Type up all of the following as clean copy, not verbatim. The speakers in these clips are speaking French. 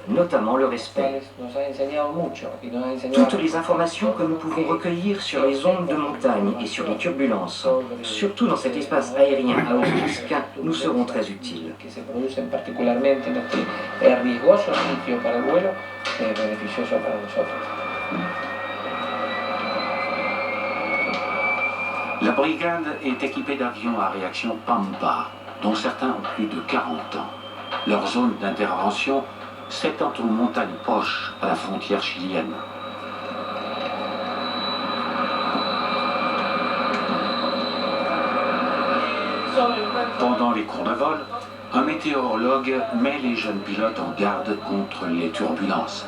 notamment le respect. Toutes les informations que nous pouvons recueillir sur les ondes de montagne et sur les turbulences, surtout dans cet espace aérien à haut risque, nous seront très utiles. La brigade est équipée d'avions à réaction Pampa, dont certains ont plus de 40 ans. Leur zone d'intervention s'étend aux montagnes proches, à la frontière chilienne. Pendant les cours de vol, un météorologue met les jeunes pilotes en garde contre les turbulences.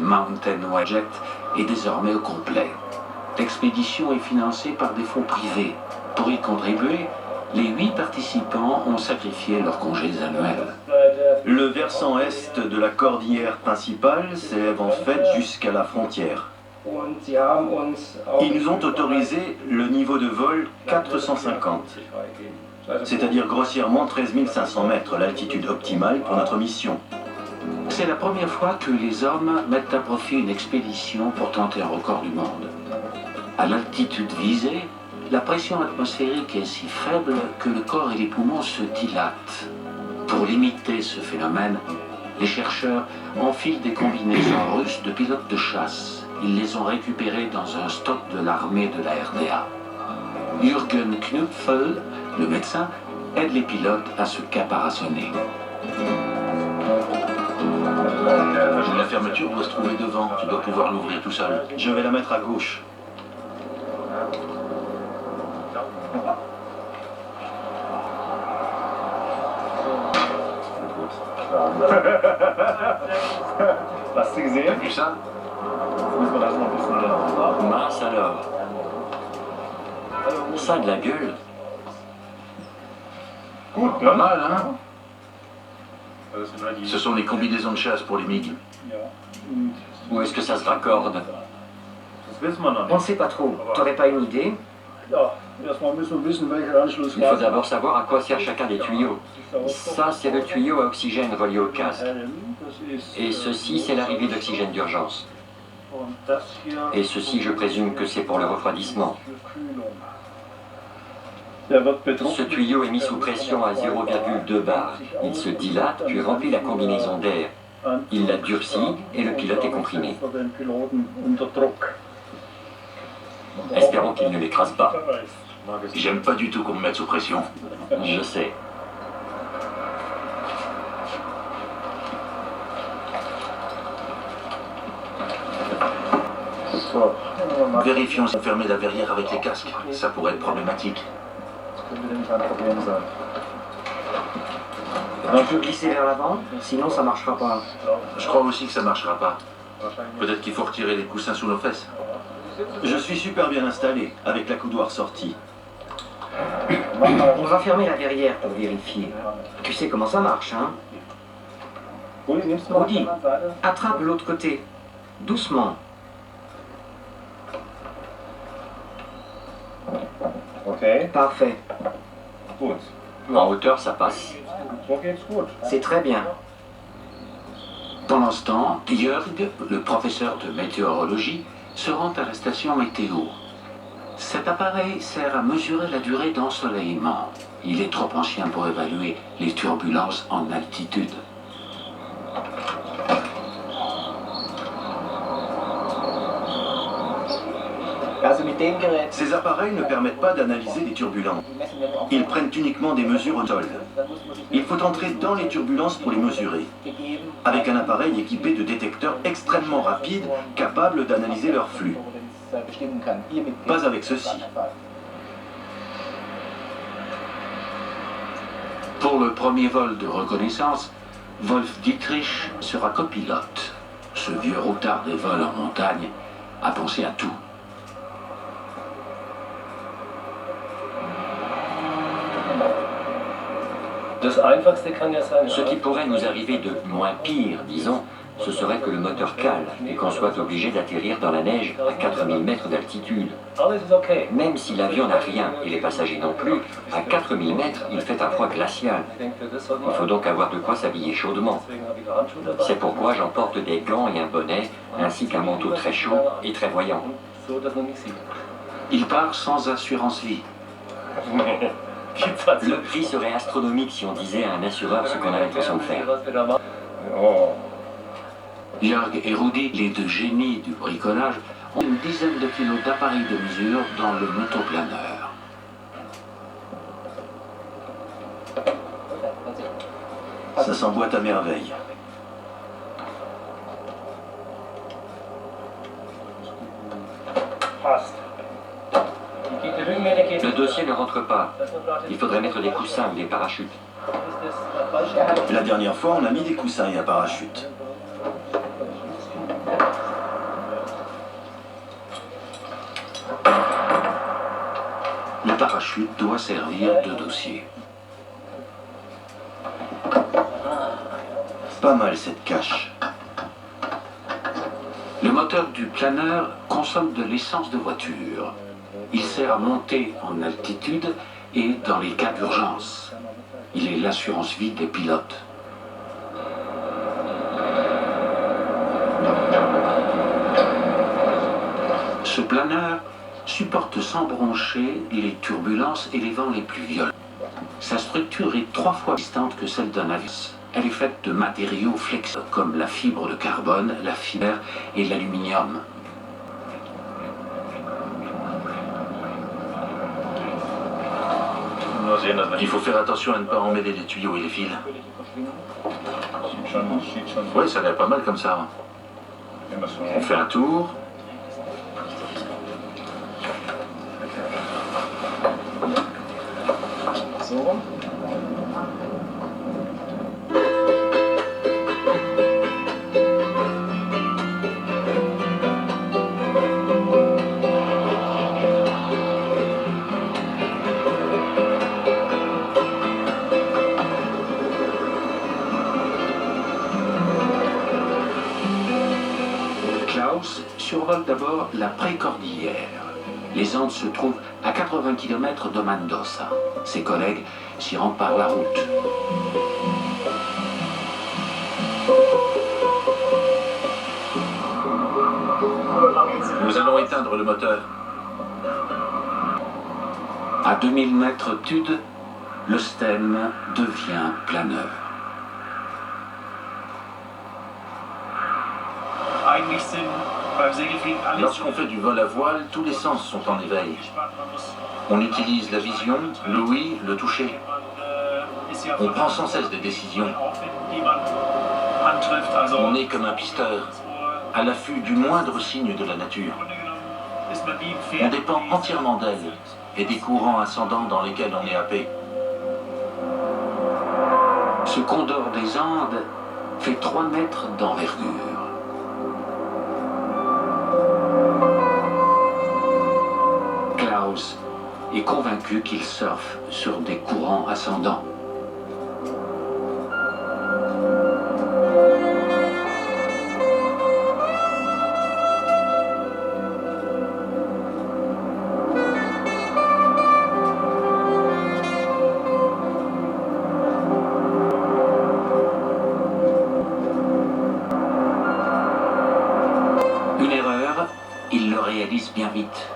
Mountain Jet est désormais au complet. L'expédition est financée par des fonds privés. Pour y contribuer, les 8 participants ont sacrifié leurs congés annuels. Le versant est de la cordillère principale s'élève en fait jusqu'à la frontière. Ils nous ont autorisé le niveau de vol 450, c'est-à-dire grossièrement 13 500 mètres, l'altitude optimale pour notre mission. C'est la première fois que les hommes mettent à profit une expédition pour tenter un record du monde. À l'altitude visée, la pression atmosphérique est si faible que le corps et les poumons se dilatent. Pour limiter ce phénomène, les chercheurs enfilent des combinaisons russes de pilotes de chasse. Ils les ont récupérées dans un stock de l'armée de la RDA. Jürgen Knüpfel, le médecin, aide les pilotes à se caparaçonner. La fermeture doit se trouver devant, tu dois pouvoir l'ouvrir tout seul. Je vais la mettre à gauche. T'as vu ça? Mince alors. Ça a de la gueule. Pas mal, hein? Ce sont les combinaisons de chasse pour les MiG. Où est-ce que ça se raccorde? On ne sait pas trop. T'aurais pas une idée? Il faut d'abord savoir à quoi sert chacun des tuyaux. Ça, c'est le tuyau à oxygène relié au casque. Et ceci, c'est l'arrivée d'oxygène d'urgence. Et ceci, je présume que c'est pour le refroidissement. Ce tuyau est mis sous pression à 0,2 bar. Il se dilate, puis remplit la combinaison d'air. Il la durcit et le pilote est comprimé. Espérons qu'il ne l'écrase pas. J'aime pas du tout qu'on me mette sous pression. Je sais. Vérifions si on fermait la verrière avec les casques. Ça pourrait être problématique. Tu peux glisser vers l'avant, sinon ça marchera pas. Je crois aussi que ça marchera pas. Peut-être qu'il faut retirer les coussins sous nos fesses. Je suis super bien installé, avec la coudoir sortie. On va fermer la verrière pour vérifier. Tu sais comment ça marche, hein? Rudy, attrape l'autre côté. Doucement. Parfait. En hauteur, ça passe. C'est très bien. Pendant ce temps, Jörg, le professeur de météorologie, se rend à la station météo. Cet appareil sert à mesurer la durée d'ensoleillement. Il est trop ancien pour évaluer les turbulences en altitude. Ces appareils ne permettent pas d'analyser les turbulences. Ils prennent uniquement des mesures au sol. Il faut entrer dans les turbulences pour les mesurer, avec un appareil équipé de détecteurs extrêmement rapides, capables d'analyser leur flux. Pas avec ceci. Pour le premier vol de reconnaissance, Wolf Dietrich sera copilote. Ce vieux routard des vols en montagne a pensé à tout. Ce qui pourrait nous arriver de moins pire, disons, ce serait que le moteur cale et qu'on soit obligé d'atterrir dans la neige à 4000 mètres d'altitude. Même si l'avion n'a rien et les passagers non plus, à 4000 mètres, il fait un froid glacial. Il faut donc avoir de quoi s'habiller chaudement. C'est pourquoi j'emporte des gants et un bonnet, ainsi qu'un manteau très chaud et très voyant. Il part sans assurance vie. Le prix serait astronomique si on disait à un assureur ce qu'on a l'intention de faire. Jörg et Rudi, les deux génies du bricolage, ont une dizaine de kilos d'appareils de mesure dans le motoplaneur. Ça s'emboîte à merveille. Le dossier ne rentre pas. Il faudrait mettre des coussins ou des parachutes. La dernière fois, on a mis des coussins et un parachute. Le parachute doit servir de dossier. Pas mal cette cache. Le moteur du planeur consomme de l'essence de voiture. Il sert à monter en altitude et dans les cas d'urgence. Il est l'assurance vie des pilotes. Ce planeur supporte sans broncher les turbulences et les vents les plus violents. Sa structure est 3 fois plus résistante que celle d'un avion. Elle est faite de matériaux flexibles comme la fibre de carbone, la fibre et l'aluminium. Il faut faire attention à ne pas emmêler les tuyaux et les fils. Oui, ça a l'air pas mal comme ça. On fait un tour. Klaus survole d'abord la précordillère. Les Andes se trouvent à 80 km de Mendoza. Ses collègues s'y rendent par la route. Nous allons éteindre le moteur. À 2000 mètres d'altitude, le stem devient planeur. Lorsqu'on fait du vol à voile, tous les sens sont en éveil. On utilise la vision, l'ouïe, le toucher. On prend sans cesse des décisions. On est comme un pisteur, à l'affût du moindre signe de la nature. On dépend entièrement d'elle et des courants ascendants dans lesquels on est happé. Ce condor des Andes fait 3 mètres d'envergure. Klaus est convaincu qu'il surfe sur des courants ascendants. Une erreur, il le réalise bien vite.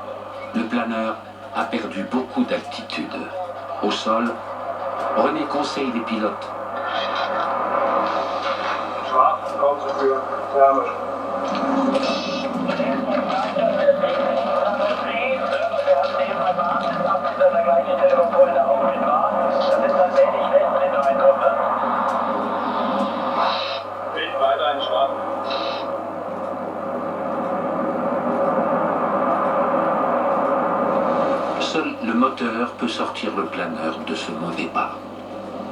Le planeur a perdu beaucoup d'altitude. Au sol, René conseille les pilotes. Seul le moteur peut sortir le planeur de ce mauvais pas.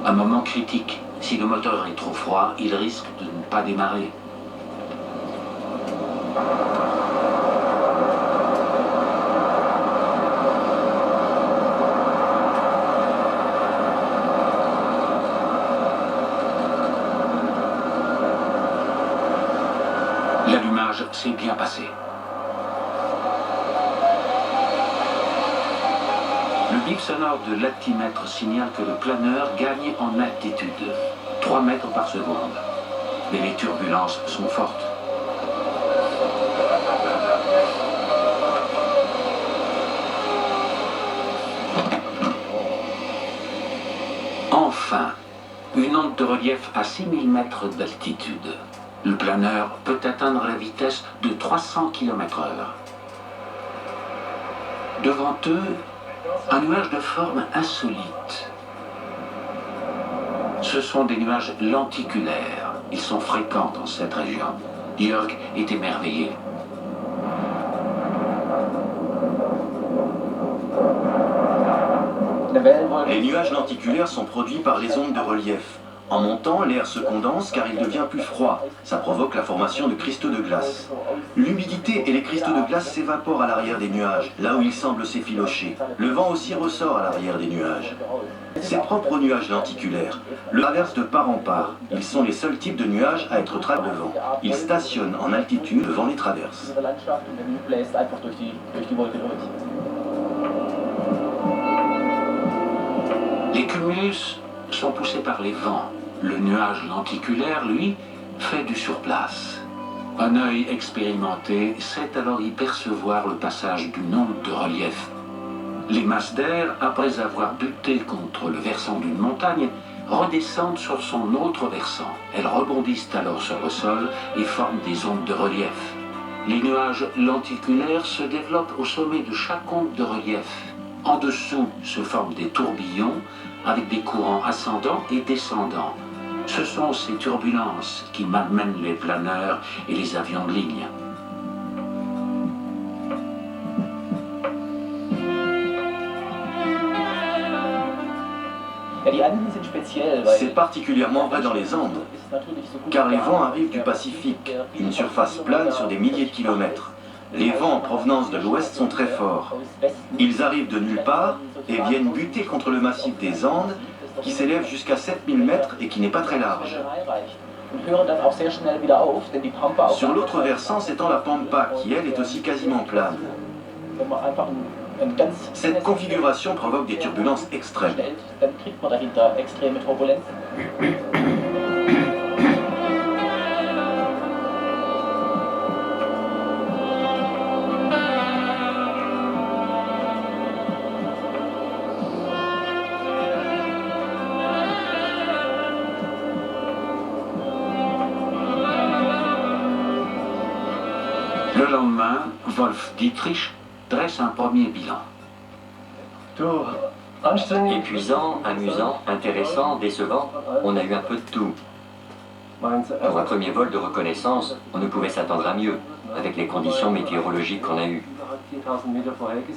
Un moment critique, si le moteur est trop froid, il risque de ne pas démarrer. décollage s'est bien passé. Le bip sonore de l'altimètre signale que le planeur gagne en altitude, 3 mètres par seconde. Mais les turbulences sont fortes. Enfin, une onde de relief à 6000 mètres d'altitude. Le planeur peut atteindre la vitesse de 300 km/h. Devant eux, un nuage de forme insolite. Ce sont des nuages lenticulaires. Ils sont fréquents dans cette région. Jörg est émerveillé. Les nuages lenticulaires sont produits par les ondes de relief. En montant, l'air se condense car il devient plus froid. Ça provoque la formation de cristaux de glace. L'humidité et les cristaux de glace s'évaporent à l'arrière des nuages, là où ils semblent s'effilocher. Le vent aussi ressort à l'arrière des nuages. Ces propres nuages lenticulaires le traversent de part en part. Ils sont les seuls types de nuages à être traversés de vent. Ils stationnent en altitude, le vent les traverse. Les cumulus sont poussés par les vents. Le nuage lenticulaire, lui, fait du surplace. Un œil expérimenté sait alors y percevoir le passage d'une onde de relief. Les masses d'air, après avoir buté contre le versant d'une montagne, redescendent sur son autre versant. Elles rebondissent alors sur le sol et forment des ondes de relief. Les nuages lenticulaires se développent au sommet de chaque onde de relief. En dessous se forment des tourbillons avec des courants ascendants et descendants. Ce sont ces turbulences qui malmènent les planeurs et les avions de ligne. C'est particulièrement vrai dans les Andes, car les vents arrivent du Pacifique, une surface plane sur des milliers de kilomètres. Les vents en provenance de l'ouest sont très forts. Ils arrivent de nulle part et viennent buter contre le massif des Andes, qui s'élève jusqu'à 7000 mètres et qui n'est pas très large. Sur l'autre versant s'étend la Pampa, qui elle est aussi quasiment plane. Cette configuration provoque des turbulences extrêmes. Le lendemain, Wolf Dietrich dresse un premier bilan. Épuisant, amusant, intéressant, décevant, on a eu un peu de tout. Pour un premier vol de reconnaissance, on ne pouvait s'attendre à mieux, avec les conditions météorologiques qu'on a eues.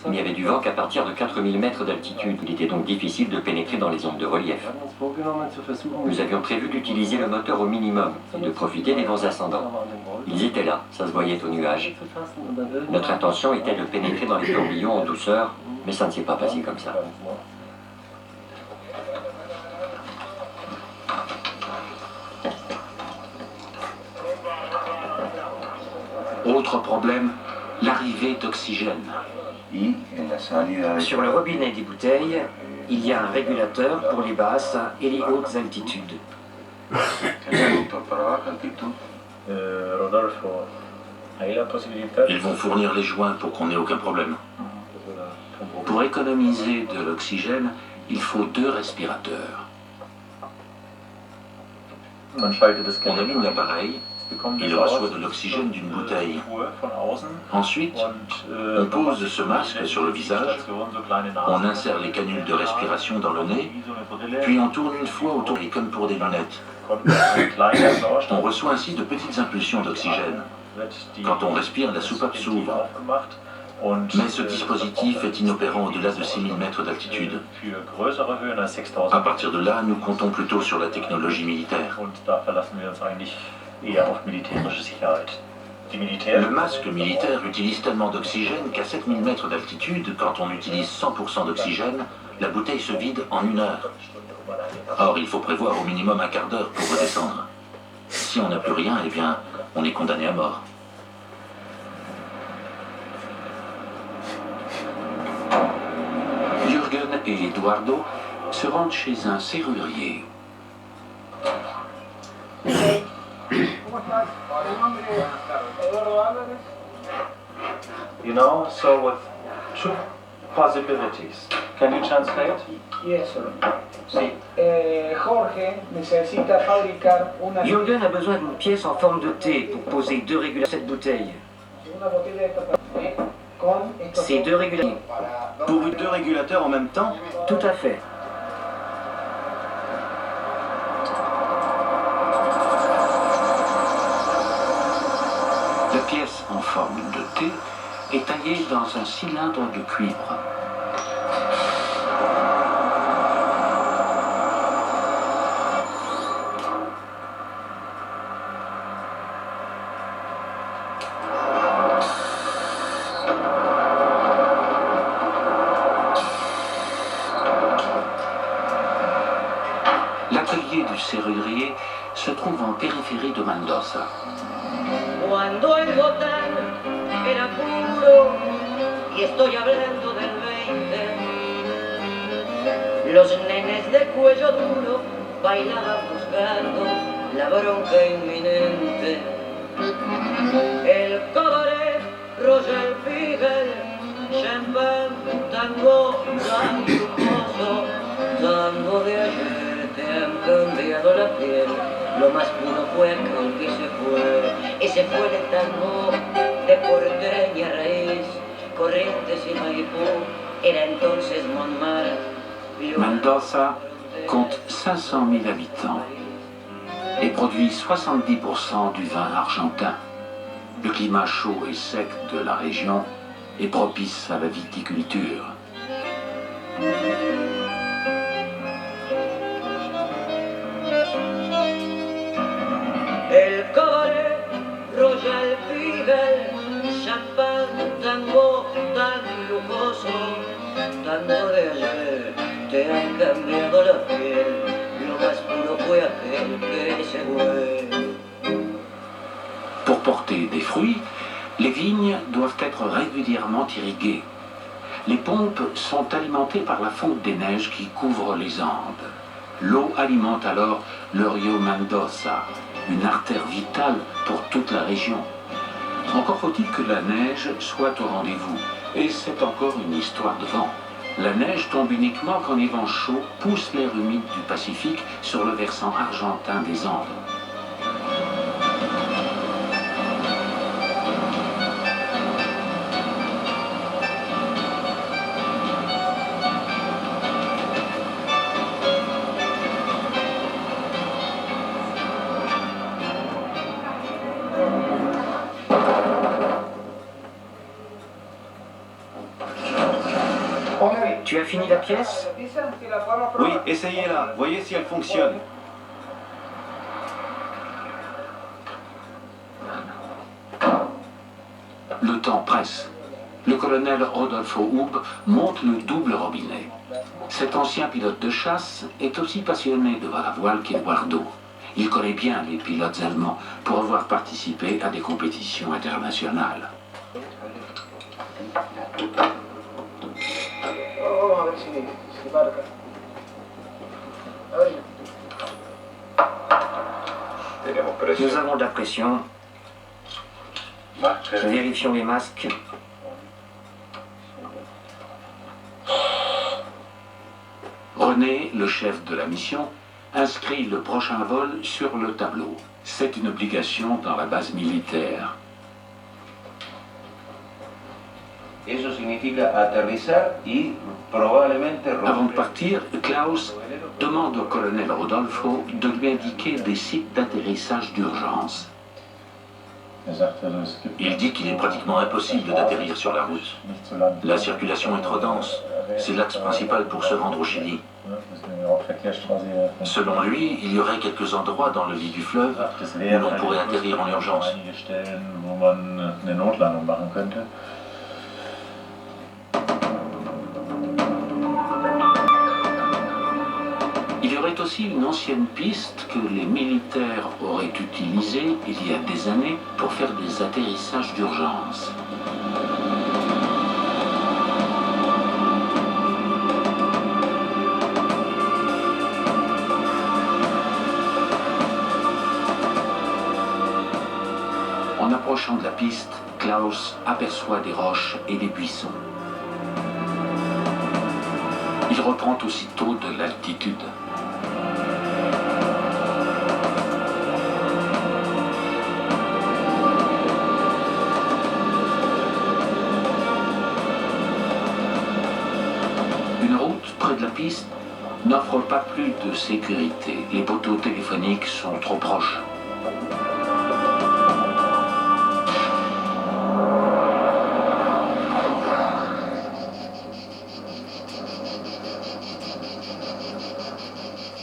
Il n'y avait du vent qu'à partir de 4000 mètres d'altitude. Il était donc difficile de pénétrer dans les zones de relief. Nous avions prévu d'utiliser le moteur au minimum et de profiter des vents ascendants. Ils étaient là, ça se voyait aux nuages. Notre intention était de pénétrer dans les tourbillons en douceur, mais ça ne s'est pas passé comme ça. Autre problème, l'arrivée d'oxygène. Sur le robinet des bouteilles, il y a un régulateur pour les basses et les hautes altitudes. Ils vont fournir les joints pour qu'on n'ait aucun problème. Pour économiser de l'oxygène, il faut 2 respirateurs. On allume l'appareil, il reçoit de l'oxygène d'une bouteille. Ensuite, on pose ce masque sur le visage, on insère les canules de respiration dans le nez, puis on tourne une fois autour comme pour des lunettes. On reçoit ainsi de petites impulsions d'oxygène. Quand on respire, la soupape s'ouvre. Mais ce dispositif est inopérant au-delà de 6000 mètres d'altitude. À partir de là, nous comptons plutôt sur la technologie militaire. Le masque militaire utilise tellement d'oxygène qu'à 7000 mètres d'altitude, quand on utilise 100% d'oxygène, la bouteille se vide en 1 heure. Or, il faut prévoir au minimum un quart d'heure pour redescendre. Si on n'a plus rien, eh bien, on est condamné à mort. et Eduardo se rendent chez un serrurier. You know, so with two possibilities. Can you translate? Yes, sir. Sí. Jorge necesita fabricar una Jürgen a besoin d'une pièce en forme de T pour poser deux régulateurs cette bouteille. botella de esta con estos Ces deux régulateurs. Pour deux régulateurs en même temps, Tout à fait. La pièce en forme de T est taillée dans un cylindre de cuivre. L'atelier du serrurier se trouve en périphérie de Mendoza. Cuando el botán era puro, y estoy hablando del 20, los nenes de cuello duro bailaban buscando la bronca inminente. El cabaret, Roger Figel, champán, tango, tan lujoso, tango de ayer te han cambiado la piel. Lo más puro fue aquel que se fue, y se fue el tango de porteña raíz, Corrientes y Maipú, era entonces Montmartre. Mendoza compte 500 000 habitants et produit 70% du vin argentin. Le climat chaud et sec de la région est propice à la viticulture. El cabaret, Royal Fidel, champán, tango tan lujoso, tango de ayer, te han cambiado la piel, lo más puro fue aquel que se fue. Pour porter des fruits, les vignes doivent être régulièrement irriguées. Les pompes sont alimentées par la fonte des neiges qui couvrent les Andes. L'eau alimente alors le Rio Mendoza, une artère vitale pour toute la région. Encore faut-il que la neige soit au rendez-vous, et c'est encore une histoire de vent. La neige tombe uniquement quand les vents chauds poussent l'air humide du Pacifique sur le versant argentin des Andes. Tu as fini la pièce? oui, essayez-la, voyez si elle fonctionne. Le temps presse. Le colonel Rodolfo Hub monte le double robinet. Cet ancien pilote de chasse est aussi passionné de la voile qu'Eduardo. Il connaît bien les pilotes allemands pour avoir participé à des compétitions internationales. Vamos a ver si marca. A ver. Nous avons de la pression. Vérifions les masques. René, le chef de la mission, inscrit le prochain vol sur le tableau. C'est une obligation dans la base militaire. Eso significa aterrizar y probablemente Avant de partir, Klaus demande au colonel Rodolfo de lui indiquer des sites d'atterrissage d'urgence. Il dit qu'il est pratiquement impossible d'atterrir sur la route. La circulation est trop dense. C'est l'axe principal pour se rendre au Chili. Selon lui, il y aurait quelques endroits dans le lit du fleuve où l'on pourrait atterrir en urgence. Il y aurait aussi une ancienne piste que les militaires auraient utilisée il y a des années pour faire des atterrissages d'urgence. s'approchant de la piste, Klaus aperçoit des roches et des buissons. Il reprend aussitôt de l'altitude. Une route près de la piste n'offre pas plus de sécurité. Les poteaux téléphoniques sont trop proches.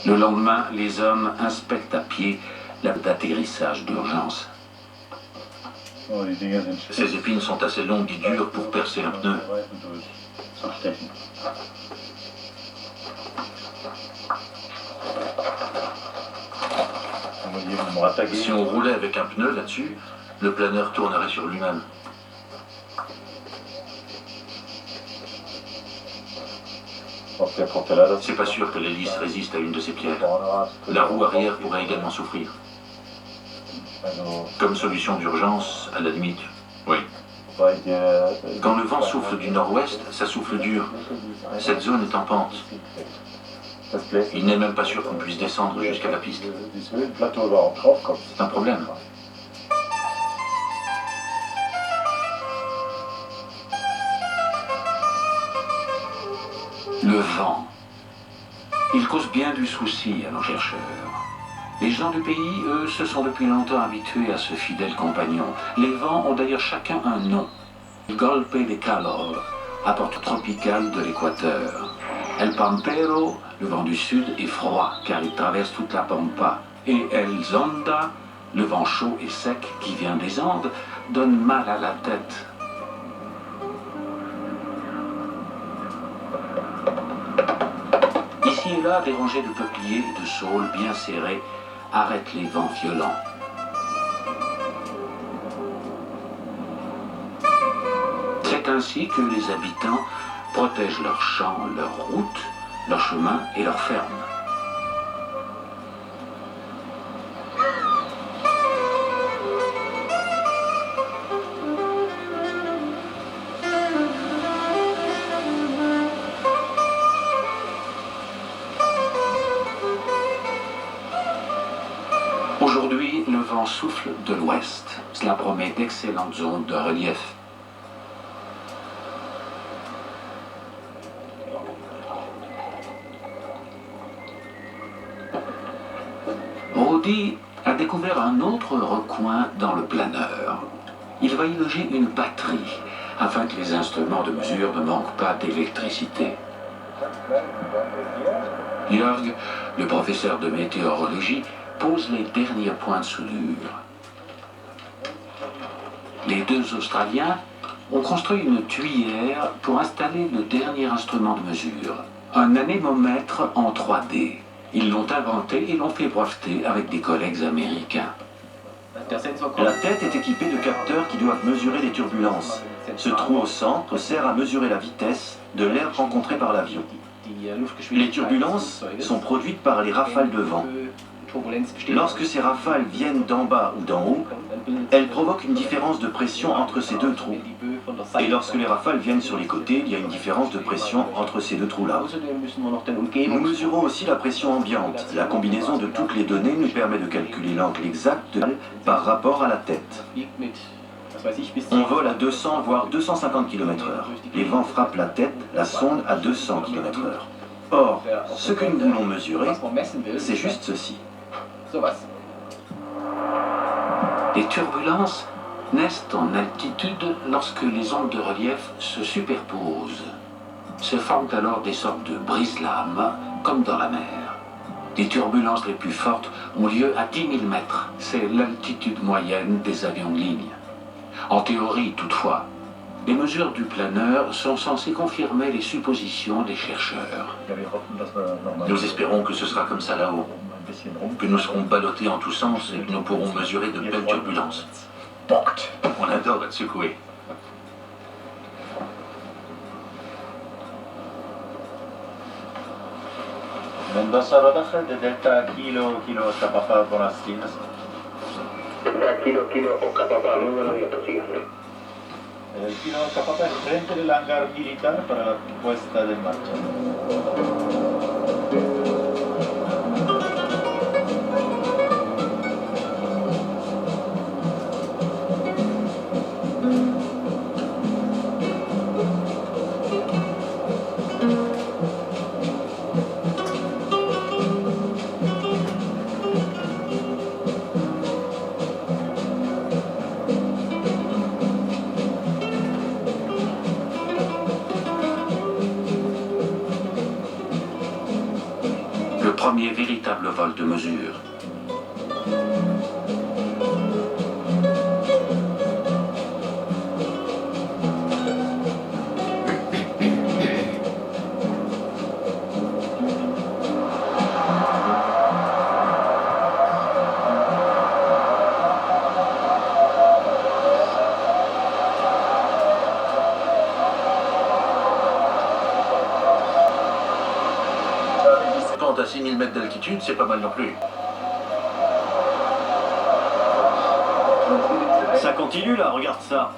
Le lendemain, les hommes inspectent à pied la d'atterrissage d'urgence. Ces épines sont assez longues et dures pour percer un pneu. Si on roulait avec un pneu là-dessus, le planeur tournerait sur lui-même. C'est pas sûr que l'hélice résiste à une de ces pierres. La roue arrière pourrait également souffrir. Comme solution d'urgence, à la limite, oui. Quand le vent souffle du nord-ouest, ça souffle dur. Cette zone est en pente. Il n'est même pas sûr qu'on puisse descendre jusqu'à la piste. C'est un problème. Le vent. Il cause bien du souci à nos chercheurs. Les gens du pays, eux, se sont depuis longtemps habitués à ce fidèle compagnon. Les vents ont d'ailleurs chacun un nom. El Golpe de Calor, apport tropical de l'équateur. El Pampero, le vent du sud, est froid car il traverse toute la pampa. Et El Zonda, le vent chaud et sec qui vient des Andes, donne mal à la tête. Ici et là, des rangées de peupliers et de saules bien serrés arrêtent les vents violents. C'est ainsi que les habitants protègent leurs champs, leurs routes, leurs chemins et leurs fermes. Aujourd'hui, le vent souffle de l'ouest. Cela promet d'excellentes zones de relief. Rudi a découvert un autre recoin dans le planeur. Il va y loger une batterie afin que les instruments de mesure ne manquent pas d'électricité. Jörg, le professeur de météorologie, pose les derniers points de soudure. Les deux Australiens ont construit une tuyère pour installer le dernier instrument de mesure, un anémomètre en 3D. Ils l'ont inventé et l'ont fait breveter avec des collègues américains. La tête est équipée de capteurs qui doivent mesurer les turbulences. Ce trou au centre sert à mesurer la vitesse de l'air rencontré par l'avion. Les turbulences sont produites par les rafales de vent. Lorsque ces rafales viennent d'en bas ou d'en haut, elles provoquent une différence de pression entre ces deux trous. Et lorsque les rafales viennent sur les côtés, il y a une différence de pression entre ces deux trous-là. Nous mesurons aussi la pression ambiante. La combinaison de toutes les données nous permet de calculer l'angle exact par rapport à la tête. On vole à 200 voire 250 km/h. Les vents frappent la tête, la sonde à 200 km/h. Or, ce que nous voulons mesurer, c'est juste ceci. Les turbulences naissent en altitude lorsque les ondes de relief se superposent. Se forment alors des sortes de brise-lames, comme dans la mer. Les turbulences les plus fortes ont lieu à 10 000 mètres. C'est l'altitude moyenne des avions de ligne. En théorie, toutefois, les mesures du planeur sont censées confirmer les suppositions des chercheurs. Nous espérons que ce sera comme ça là-haut, que nous serons ballottés en tous sens et que nous pourrons mesurer de belles turbulences. On adore être secoué. Mendoza Rodaje de Delta Kilo Kilo Tapapa Bonastin. Kilo Okapapa, muy buenos días, síganme. El Kilo Okapapa enfrente del hangar militar para la puesta en marcha. Le premier véritable vol de mesure. À 6000 mètres d'altitude, c'est pas mal non plus. Ça continue là, regarde ça.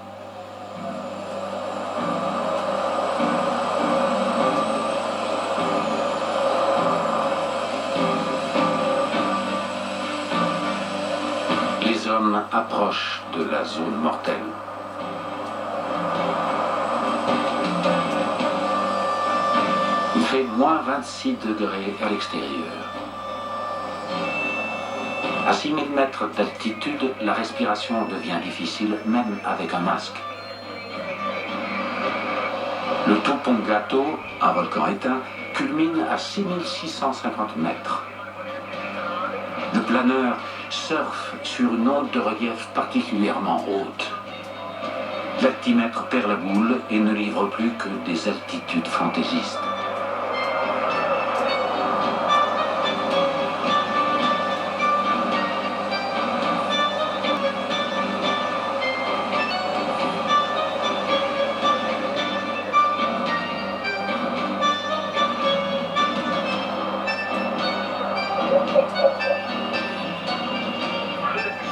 Les hommes approchent de la zone mortelle. Il fait moins 26 degrés à l'extérieur. À 6000 mètres d'altitude, la respiration devient difficile, même avec un masque. Le Tupungato, un volcan éteint, culmine à 6650 mètres. Le planeur surfe sur une onde de relief particulièrement haute. L'altimètre perd la boule et ne livre plus que des altitudes fantaisistes.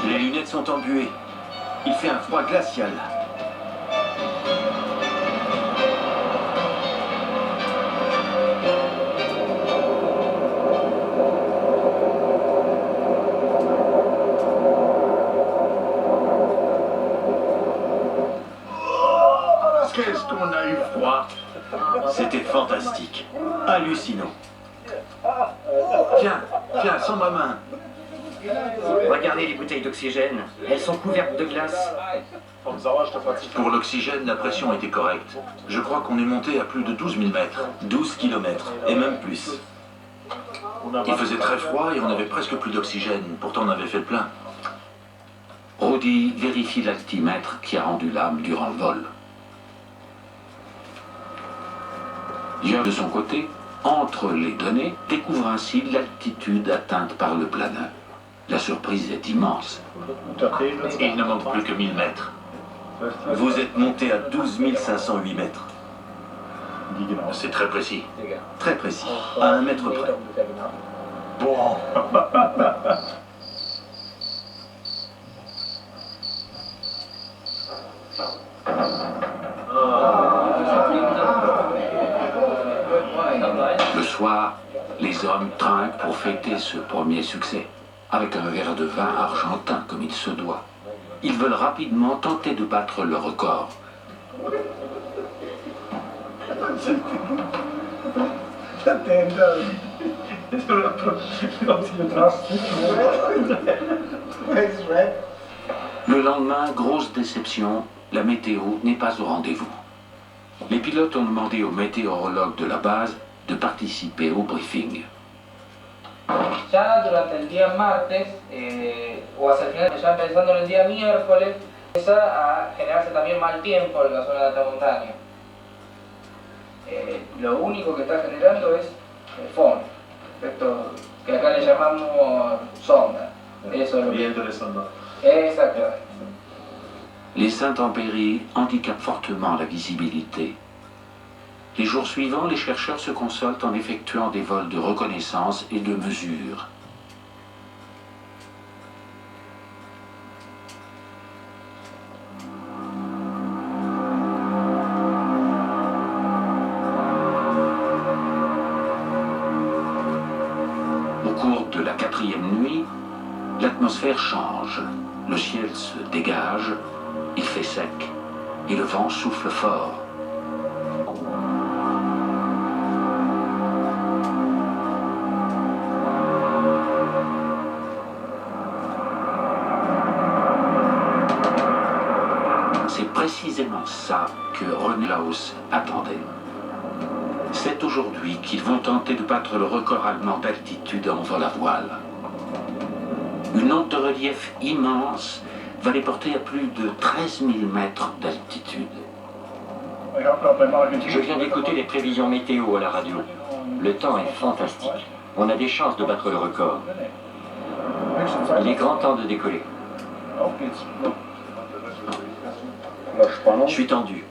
Les lunettes sont embuées. Il fait un froid glacial. Qu'est-ce qu'on a eu froid! C'était fantastique. Hallucinant. Tiens, tiens, sans ma main. Regardez les bouteilles d'oxygène, elles sont couvertes de glace. Pour l'oxygène, la pression était correcte. Je crois qu'on est monté à plus de 12 000 mètres. 12 km, et même plus. Il faisait très froid et on avait presque plus d'oxygène. Pourtant, on avait fait le plein. Rudy vérifie l'altimètre qui a rendu l'âme durant le vol. Joe, de son côté, entre les données, découvre ainsi l'altitude atteinte par le planeur. La surprise est immense. Il ne manque plus que 1000 mètres. Vous êtes monté à 12 508 mètres. C'est très précis. Très précis, à 1 mètre près. Bon. Le soir, les hommes trinquent pour fêter ce premier succès, avec un verre de vin argentin comme il se doit. Ils veulent rapidement tenter de battre le record. Le lendemain, grosse déception, la météo n'est pas au rendez-vous. Les pilotes ont demandé au météorologue de la base de participer au briefing. Ya durante el día martes o hacia el final, ya pensando en el día miércoles, empieza a generarse también mal tiempo en la zona de alta montaña. Lo único que está generando es fondo, efecto que acá le llamamos sonda. Eso es lo Viento de sonda. Exactamente. Les intempéries handicapent fortement la visibilité. Les jours suivants, les chercheurs se consolent en effectuant des vols de reconnaissance et de mesure. 4e nuit, l'atmosphère change, le ciel se dégage, il fait sec et le vent souffle fort. C'est précisément ça que René Laus attendait. C'est aujourd'hui qu'ils vont tenter de battre le record allemand d'altitude en vol à voile. Une onde de relief immense va les porter à plus de 13 000 mètres d'altitude. Je viens d'écouter les prévisions météo à la radio. Le temps est fantastique. On a des chances de battre le record. Il est grand temps de décoller. Je suis tendu.